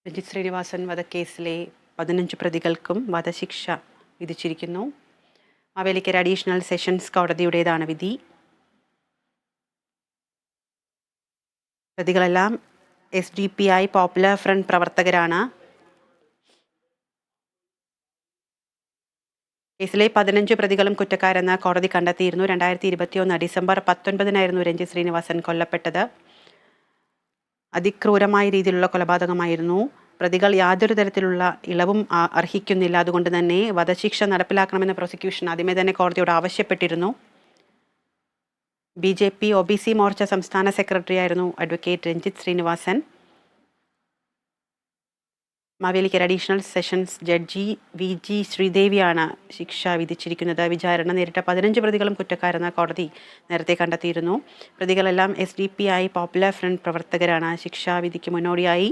രഞ്ജിത്ത് ശ്രീനിവാസൻ വധക്കേസിലെ 15 പ്രതികൾക്കും വധശിക്ഷ വിധിച്ചിരിക്കുന്നു. Mavelikkara additional sessions കോടതിയുടേതാണ് വിധി. പ്രതികളെല്ലാം SDPI popular front പ്രവർത്തകരാണ്. കേസിലെ 15 പ്രതികളും കുറ്റക്കാരെന്ന് കോടതി കണ്ടെത്തിയിരുന്നു. 2021 ഡിസംബർ 19 രഞ്ജിത്ത് ശ്രീനിവാസൻ കൊല്ലപ്പെട്ടത്. അതിക്രൂരമായ രീതിയിലുള്ള കൊലപാതകമായിരുന്നു. പ്രതികൾ യാതൊരു തരത്തിലുള്ള ഇളവും അർഹിക്കുന്നില്ല. അതുകൊണ്ട് തന്നെ വധശിക്ഷ നടപ്പിലാക്കണമെന്ന് പ്രോസിക്യൂഷൻ ആദ്യമേ തന്നെ കോടതിയോട് ആവശ്യപ്പെട്ടിരുന്നു. BJP OBC മോർച്ച സംസ്ഥാന സെക്രട്ടറി ആയിരുന്നു advocate Ranjith Sreenivasan. Mavelikara additional sessions judge VG ശ്രീദേവിയാണ് ശിക്ഷ വിധിച്ചിരിക്കുന്നത്. വിചാരണ നേരിട്ട 15 പ്രതികളും കുറ്റക്കാരെന്ന് കോടതി നേരത്തെ കണ്ടെത്തിയിരുന്നു. പ്രതികളെല്ലാം SDPI പോപ്പുലർ ഫ്രണ്ട് പ്രവർത്തകരാണ്. ശിക്ഷാവിധിക്ക് മുന്നോടിയായി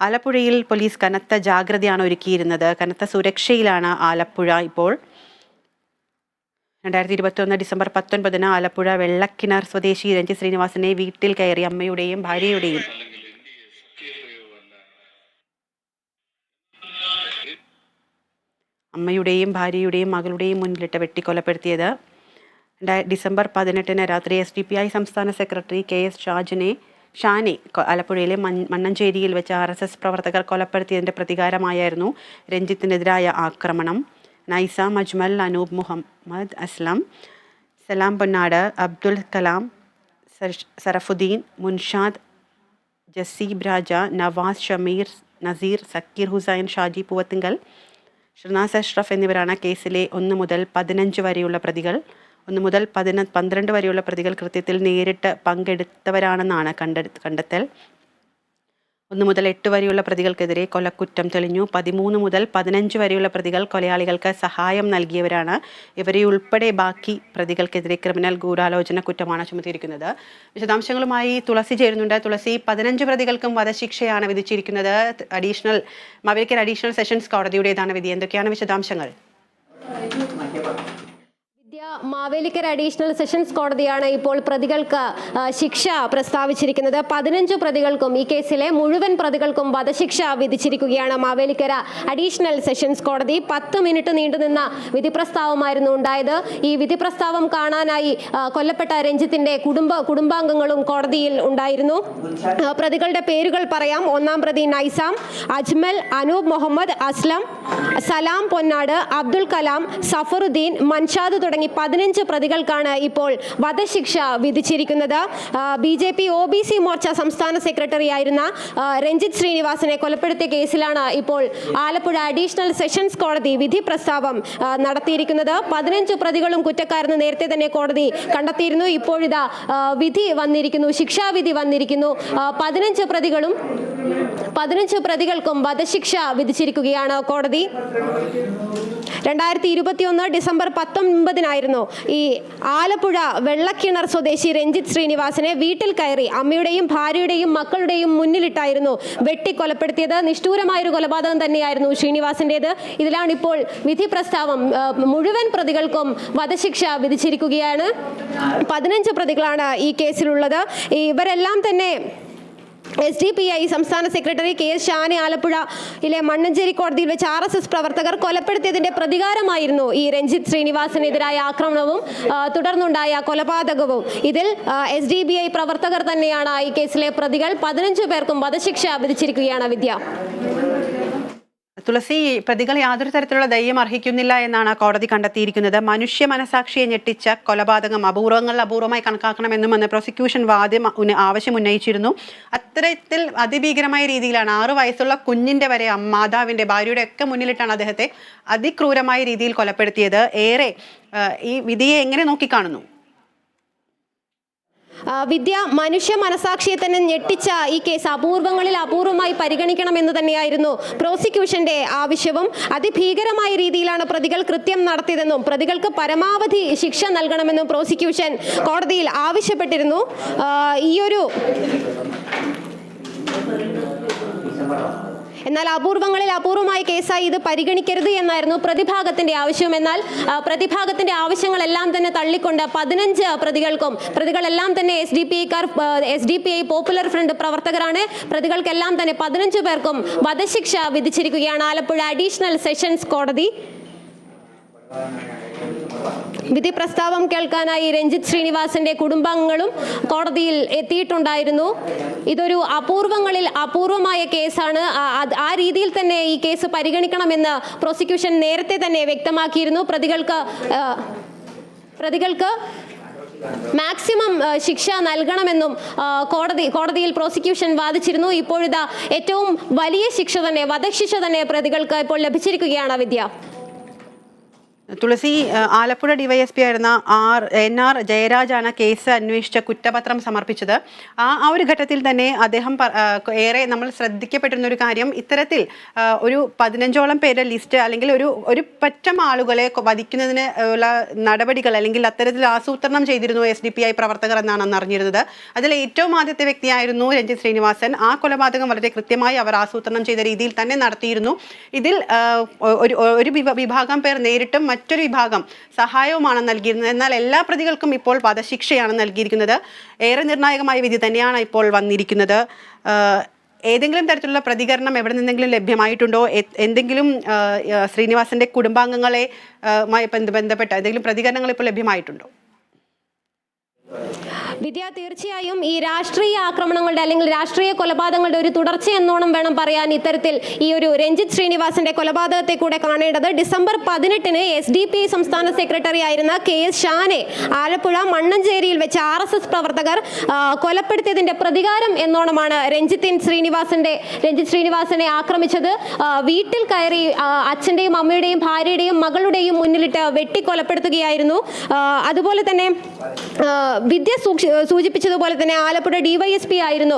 ആലപ്പുഴയിൽ പോലീസ് കനത്ത ജാഗ്രതയാണ് ഒരുക്കിയിരുന്നത്. കനത്ത സുരക്ഷയിലാണ് ആലപ്പുഴ ഇപ്പോൾ. 2021 ഡിസംബർ 19 ആലപ്പുഴ വെള്ളക്കിണർ സ്വദേശി രഞ്ജിത്ത് ശ്രീനിവാസനെ വീട്ടിൽ കയറി അമ്മയുടെയും ഭാര്യയുടെയും മകളുടെയും മുന്നിലിട്ട് വെട്ടിക്കൊലപ്പെടുത്തിയത്. ഡിസംബർ 18 രാത്രി SDPI സംസ്ഥാന സെക്രട്ടറി KS ഷാനെ ആലപ്പുഴയിലെ മണ്ണഞ്ചേരിയിൽ വെച്ച് RSS പ്രവർത്തകർ കൊലപ്പെടുത്തിയതിൻ്റെ പ്രതികാരമായിരുന്നു രഞ്ജിത്തിനെതിരായ ആക്രമണം. നൈസാം, അജ്മൽ, അനൂപ്, മുഹമ്മദ് അസ്ലം, സലാം പൊന്നാട്, അബ്ദുൽ കലാം, സറഫുദ്ദീൻ, മുൻഷാദ്, ജസീബ് രാജ, നവാസ്, ഷമീർ, നസീർ, സക്കീർ ഹുസൈൻ, ഷാജി പൂവത്തിങ്കൽ, ഷർനാസ് അഷ്റഫ് എന്നിവരാണ് കേസിലെ 1 മുതൽ 15 വരെയുള്ള പ്രതികൾ. 1 മുതൽ 12 വരെയുള്ള പ്രതികൾ കൃത്യത്തിൽ നേരിട്ട് പങ്കെടുത്തവരാണെന്നാണ് കണ്ടെത്തൽ. 1 മുതൽ 8 വരെയുള്ള പ്രതികൾക്കെതിരെ കൊലക്കുറ്റം തെളിഞ്ഞു. 13 മുതൽ 15 വരെയുള്ള പ്രതികൾ കൊലയാളികൾക്ക് സഹായം നൽകിയവരാണ്. ഇവരെ ഉൾപ്പെടെ ബാക്കി പ്രതികൾക്കെതിരെ ക്രിമിനൽ ഗൂഢാലോചന കുറ്റമാണ് ചുമത്തിയിരിക്കുന്നത്. വിശദാംശങ്ങളുമായി തുളസി ചേരുന്നുണ്ട്. തുളസി, 15 പ്രതികൾക്കും വധശിക്ഷയാണ് വിധിച്ചിരിക്കുന്നത്. മാവേലിക്കര അഡീഷണൽ സെഷൻസ് കോടതിയുടേതാണ് വിധി. എന്തൊക്കെയാണ് വിശദാംശങ്ങൾ? മാവേലിക്കര അഡീഷണൽ സെഷൻസ് കോടതിയാണ് ഇപ്പോൾ പ്രതികൾക്ക് ശിക്ഷ പ്രസ്താവിച്ചിരിക്കുന്നത്. 15 പ്രതികൾക്കും, ഈ കേസിലെ മുഴുവൻ പ്രതികൾക്കും വധശിക്ഷ വിധിച്ചിരിക്കുകയാണ് മാവേലിക്കര അഡീഷണൽ സെഷൻസ് കോടതി. 10 മിനിറ്റ് നീണ്ടുനിന്ന വിധി പ്രസ്താവമായിരുന്നു ഉണ്ടായത്. ഈ വിധി പ്രസ്താവം കാണാനായി കൊല്ലപ്പെട്ട രഞ്ജിത്തിന്റെ കുടുംബാംഗങ്ങളും കോടതിയിൽ ഉണ്ടായിരുന്നു. പ്രതികളുടെ പേരുകൾ പറയാം. 1-ാം പ്രതി നൈസാം, അജ്മൽ, അനൂപ് മുഹമ്മദ് അസ്ലം, സലാം പൊന്നാട്, അബ്ദുൽ കലാം, സഫറുദ്ദീൻ, മൻഷാദ് തുടങ്ങി 15 പ്രതികൾക്കാണ് ഇപ്പോൾ വധശിക്ഷ വിധിച്ചിരിക്കുന്നത്. BJP OBC മോർച്ച സംസ്ഥാന സെക്രട്ടറി ആയിരുന്ന രഞ്ജിത്ത് ശ്രീനിവാസനെ കൊലപ്പെടുത്തിയ കേസിലാണ് ഇപ്പോൾ ആലപ്പുഴ അഡീഷണൽ സെഷൻസ് കോടതി വിധി പ്രസ്താവം നടത്തിയിരിക്കുന്നത്. 15 പ്രതികളും കുറ്റക്കാരെന്ന് നേരത്തെ തന്നെ കോടതി കണ്ടെത്തിയിരുന്നു. ഇപ്പോഴിതാ വിധി വന്നിരിക്കുന്നു, ശിക്ഷാവിധി വന്നിരിക്കുന്നു. 15 പ്രതികൾക്കും വധശിക്ഷ വിധിച്ചിരിക്കുകയാണ് കോടതി. 2021 ഡിസംബർ 19 ഈ ആലപ്പുഴ വെള്ളക്കിണർ സ്വദേശി രഞ്ജിത്ത് ശ്രീനിവാസനെ വീട്ടിൽ കയറി അമ്മയുടെയും ഭാര്യയുടെയും മക്കളുടെയും മുന്നിലിട്ടായിരുന്നു വെട്ടിക്കൊലപ്പെടുത്തിയത്. നിഷ്ഠൂരമായൊരു കൊലപാതകം തന്നെയായിരുന്നു ശ്രീനിവാസന്റേത്. ഇതിലാണിപ്പോൾ വിധി പ്രസ്താവം. മുഴുവൻ പ്രതികൾക്കും വധശിക്ഷ വിധിച്ചിരിക്കുകയാണ്. 15 പ്രതികളാണ് ഈ കേസിലുള്ളത്. ഇവരെല്ലാം തന്നെ SDPI സംസ്ഥാന സെക്രട്ടറി KS ഷാനെ ആലപ്പുഴയിലെ മണ്ണഞ്ചേരി കോടതിയിൽ വെച്ച് RSS പ്രവർത്തകർ കൊലപ്പെടുത്തിയതിന്റെ പ്രതികാരമായിരുന്നു ഈ രഞ്ജിത്ത് ശ്രീനിവാസനെതിരായ ആക്രമണവും തുടർന്നുണ്ടായ കൊലപാതകവും. ഇതിൽ SDPI പ്രവർത്തകർ തന്നെയാണ് ഈ കേസിലെ പ്രതികൾ. 15 പേർക്കും വധശിക്ഷ വിധിച്ചിരിക്കുകയാണ്. വിദ്യ. തുളസി, പ്രതികൾ യാതൊരു തരത്തിലുള്ള ദയ്യം അർഹിക്കുന്നില്ല എന്നാണ് കോടതി കണ്ടെത്തിയിരിക്കുന്നത്. മനുഷ്യ മനസാക്ഷിയെ ഞെട്ടിച്ച കൊലപാതകം അപൂർവമായി കണക്കാക്കണമെന്നും അന്ന് പ്രോസിക്യൂഷൻ ആവശ്യം ഉന്നയിച്ചിരുന്നു. അത്തരത്തിൽ അതിഭീകരമായ രീതിയിലാണ് 6 വയസ്സുള്ള കുഞ്ഞിന്റെ വരെ മാതാവിന്റെ ഭാര്യയുടെ ഒക്കെ മുന്നിലിട്ടാണ് അദ്ദേഹത്തെ അതിക്രൂരമായ രീതിയിൽ കൊലപ്പെടുത്തിയത്. ഈ വിധിയെ എങ്ങനെ നോക്കിക്കാണുന്നു? വിദ്യ, മനുഷ്യ മനസാക്ഷിയെ തന്നെ ഞെട്ടിച്ച ഈ കേസ് അപൂർവമായി പരിഗണിക്കണമെന്ന് തന്നെയായിരുന്നു പ്രോസിക്യൂഷന്റെ ആവശ്യവും. അതിഭീകരമായ രീതിയിലാണ് പ്രതികൾ കൃത്യം നടത്തിയതെന്നും പ്രതികൾക്ക് പരമാവധി ശിക്ഷ നൽകണമെന്നും പ്രോസിക്യൂഷൻ കോടതിയിൽ ആവശ്യപ്പെട്ടിരുന്നു. എന്നാൽ അപൂർവങ്ങളിൽ അപൂർവമായ കേസായി ഇത് പരിഗണിക്കരുത് എന്നായിരുന്നു പ്രതിഭാഗത്തിന്റെ ആവശ്യം. എന്നാൽ പ്രതിഭാഗത്തിന്റെ ആവശ്യങ്ങളെല്ലാം തന്നെ തള്ളിക്കൊണ്ട് 15 പ്രതികളെല്ലാം തന്നെ SDPI പോപ്പുലർ ഫ്രണ്ട് പ്രവർത്തകരാണ്. പ്രതികൾക്കെല്ലാം തന്നെ 15 പേർക്കും വധശിക്ഷ വിധിച്ചിരിക്കുകയാണ് ആലപ്പുഴ അഡീഷണൽ സെഷൻസ് കോടതി. വിധി പ്രസ്താവം കേൾക്കാനായി രഞ്ജിത്ത് ശ്രീനിവാസന്റെ കുടുംബാംഗങ്ങളും കോടതിയിൽ എത്തിയിട്ടുണ്ടായിരുന്നു. ഇതൊരു അപൂർവങ്ങളിൽ അപൂർവമായ കേസാണ്. ആ രീതിയിൽ തന്നെ ഈ കേസ് പരിഗണിക്കണമെന്ന് പ്രോസിക്യൂഷൻ നേരത്തെ തന്നെ വ്യക്തമാക്കിയിരുന്നു. പ്രതികൾക്ക് മാക്സിമം ശിക്ഷ നൽകണമെന്നും കോടതിയിൽ പ്രോസിക്യൂഷൻ വാദിച്ചിരുന്നു. ഇപ്പോഴിതാ ഏറ്റവും വലിയ ശിക്ഷ തന്നെ, വധശിക്ഷ തന്നെ പ്രതികൾക്ക് ഇപ്പോൾ ലഭിച്ചിരിക്കുകയാണ്. വിദ്യ തുളസി, ആലപ്പുഴ ഡിവൈഎസ്പി ആയിരുന്ന NR ജയരാജാണ് കേസ് അന്വേഷിച്ച കുറ്റപത്രം സമർപ്പിച്ചത്. ആ ഒരു ഘട്ടത്തിൽ തന്നെ അദ്ദേഹം ഏറെ നമ്മൾ ശ്രദ്ധിക്കപ്പെട്ടിരുന്ന ഒരു കാര്യം, ഇത്തരത്തിൽ ഒരു 15ഓളം പേരുടെ ലിസ്റ്റ് അല്ലെങ്കിൽ ഒരു പറ്റം ആളുകളെ വധിക്കുന്നതിന് ഉള്ള നടപടികൾ അല്ലെങ്കിൽ അത്തരത്തിൽ ആസൂത്രണം ചെയ്തിരുന്നു SDPI പ്രവർത്തകർ എന്നാണ് അന്ന് അറിഞ്ഞിരുന്നത്. അതിൽ ഏറ്റവും ആദ്യത്തെ വ്യക്തിയായിരുന്നു രഞ്ജിത്ത് ശ്രീനിവാസൻ. ആ കൊലപാതകം വളരെ കൃത്യമായി അവർ ആസൂത്രണം ചെയ്ത രീതിയിൽ തന്നെ നടത്തിയിരുന്നു. ഇതിൽ ഒരു വിഭാഗം പേർ നേരിട്ടും മറ്റൊരു വിഭാഗം സഹായവുമാണ് നൽകിയിരുന്നത്. എന്നാൽ എല്ലാ പ്രതികൾക്കും ഇപ്പോൾ വധശിക്ഷയാണ് നൽകിയിരിക്കുന്നത്. ഏറെ നിർണായകമായ വിധി തന്നെയാണ് ഇപ്പോൾ വന്നിരിക്കുന്നത്. ഏതെങ്കിലും തരത്തിലുള്ള പ്രതികരണം എവിടെ നിന്നെങ്കിലും ലഭ്യമായിട്ടുണ്ടോ? എന്തെങ്കിലും ശ്രീനിവാസന്റെ കുടുംബാംഗങ്ങളെ ബന്ധപ്പെട്ട എന്തെങ്കിലും പ്രതികരണങ്ങൾ ഇപ്പോൾ ലഭ്യമായിട്ടുണ്ടോ? വിദ്യ, തീർച്ചയായും ഈ രാഷ്ട്രീയ ആക്രമണങ്ങളുടെ അല്ലെങ്കിൽ രാഷ്ട്രീയ കൊലപാതകങ്ങളുടെ ഒരു തുടർച്ച എന്നോണം വേണം പറയാൻ ഇത്തരത്തിൽ ഈ ഒരു രഞ്ജിത്ത് ശ്രീനിവാസന്റെ കൊലപാതകത്തെ കൂടെ കാണേണ്ടത്. ഡിസംബർ 18-ന് SDPI സംസ്ഥാന സെക്രട്ടറി ആയിരുന്ന KS ഷാനെ ആലപ്പുഴ മണ്ണഞ്ചേരിയിൽ വെച്ച് RSS പ്രവർത്തകർ കൊലപ്പെടുത്തിയതിന്റെ പ്രതികാരം എന്നോണമാണ് രഞ്ജിത്ത് ശ്രീനിവാസനെ ആക്രമിച്ചത്. വീട്ടിൽ കയറി അച്ഛന്റെയും അമ്മയുടെയും ഭാര്യയുടെയും മകളുടെയും മുന്നിലിട്ട് വെട്ടിക്കൊലപ്പെടുത്തുകയായിരുന്നു. അതുപോലെ തന്നെ വിദ്യ സൂചിപ്പിച്ചതുപോലെ തന്നെ ആലപ്പുഴ DYSP ആയിരുന്നു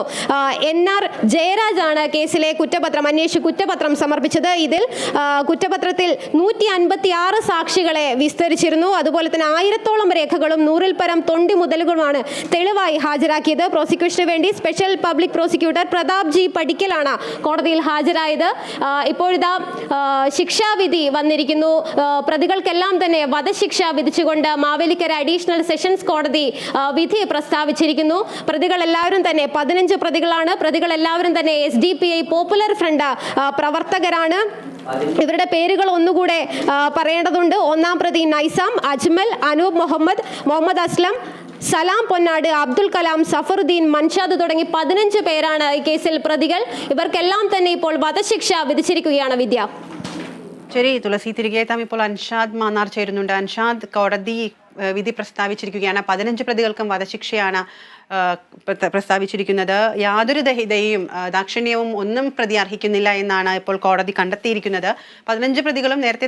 NR ജയരാജാണ് കേസിലെ അന്വേഷിച്ച് കുറ്റപത്രം സമർപ്പിച്ചത്. ഇതിൽ കുറ്റപത്രത്തിൽ 156 സാക്ഷികളെ വിസ്തരിച്ചിരുന്നു. അതുപോലെ തന്നെ 1000-ഓളം രേഖകളും 100-ൽ പരം തൊണ്ടി മുതലുകളുമാണ് തെളിവായി ഹാജരാക്കിയത്. പ്രോസിക്യൂഷന് വേണ്ടി special public prosecutor Prathap G പടിക്കലാണ് കോടതിയിൽ ഹാജരായത്. ഇപ്പോഴിതാ ശിക്ഷാവിധി വന്നിരിക്കുന്നു. പ്രതികൾക്കെല്ലാം തന്നെ വധശിക്ഷ വിധിച്ചുകൊണ്ട് മാവേലിക്കര അഡീഷണൽ സെഷൻസ് കോടതി വിധി പ്രസ്താവിച്ചിരിക്കുന്നു. പ്രതികളെല്ലാവരും തന്നെ 15 പ്രതികളാണ്. പ്രതികളെല്ലാവരും തന്നെ SDPI പോപ്പുലർ ഫ്രണ്ട് പ്രവർത്തകരാണ്. ഇവരുടെ പേരുകൾ ഒന്നുകൂടെ പറയേണ്ടതുണ്ട്. 1-ാം പ്രതി നൈസാം, അജ്മൽ, അനൂപ് മുഹമ്മദ് അസ്ലം, സലാം പൊന്നാട്, അബ്ദുൽ കലാം, സഫറുദ്ദീൻ, മൻഷാദ് തുടങ്ങി 15 പേരാണ് ഈ കേസിൽ പ്രതികൾ. ഇവർക്കെല്ലാം തന്നെ ഇപ്പോൾ വധശിക്ഷ വിധിച്ചിരിക്കുകയാണ്. വിദ്യ. ശരി തുളസി, തിരികെ എത്താം. ഇപ്പോൾ അൻഷാദ് മാന്നാർ ചേരുന്നുണ്ട്. അൻഷാദ്, കോടതി വിധി പ്രസ്താവിച്ചിരിക്കുകയാണ്. 15 പ്രതികൾക്കും വധശിക്ഷയാണ് പ്രസ്താവിച്ചിരിക്കുന്നത്. യാതൊരു ദാക്ഷിണ്യവും ഒന്നും പ്രതി അർഹിക്കുന്നില്ല എന്നാണ് ഇപ്പോൾ കോടതി കണ്ടെത്തിയിരിക്കുന്നത്. 15 പ്രതികളും നേരത്തെ